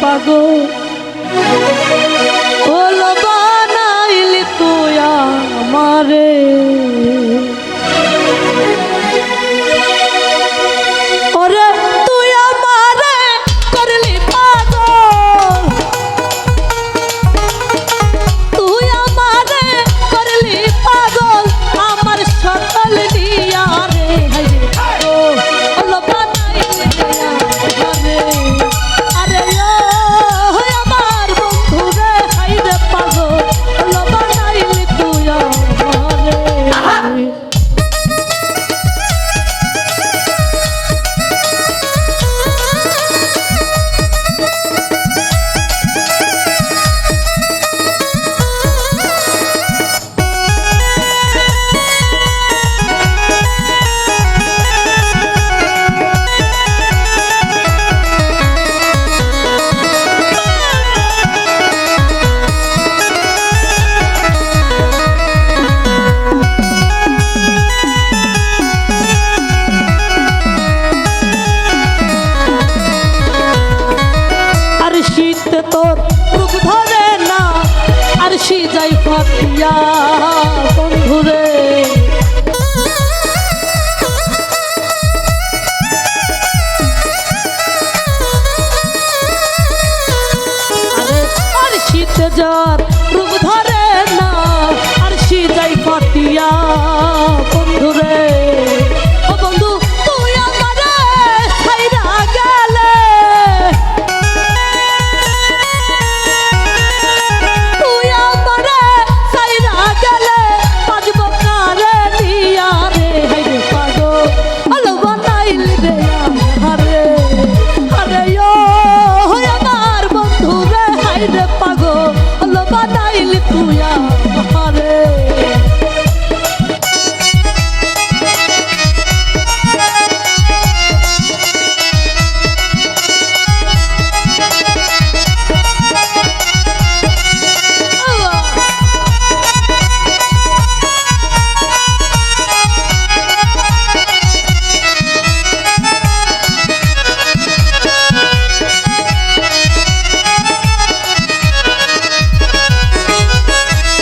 পাগল ওলো বানাইলি তুই আমারে ওরে তুই আমারে করলি পাগল তুই আমারে করলি পাগল আমার সকল দিয়া রে ওলো বানাইলি আমারে আরে আমার বন্ধু রে হাইরে পাগল ওলো বানাইলি তুই আমারে তোর রূপ ধরে না আর সে যাই ফাটিয়া বন্ধুরে আর শীত যার রূপ ধরে না আর সে যাই ফাটিয়া বন্ধুরে ও বন্ধু তুই আমারে ছাইরা গেলে বানাইলি তুই আমারে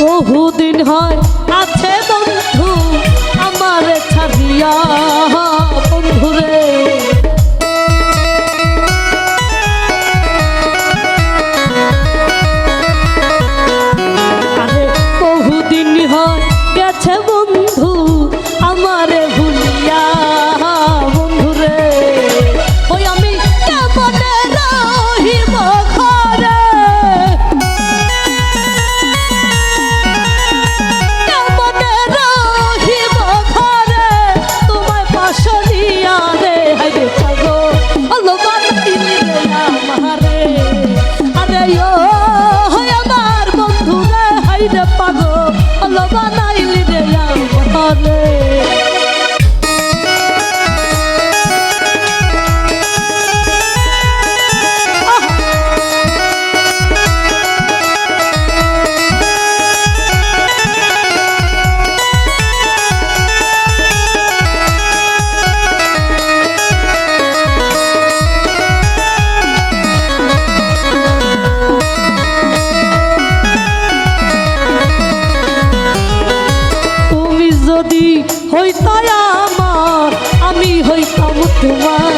বহুদিন হয় আছে বন্ধু আমার ছাড়িয়া বন্ধুরে আরে বহুদিন হয় গেছে বন্ধু আমারে ভুলিয়া বন্ধুরে ওই আমি কেমনে রহিব ঘরে পাগল ওলো বানাইলি রে আমারে যদি হইতা আমার আমি হইতাম তোমার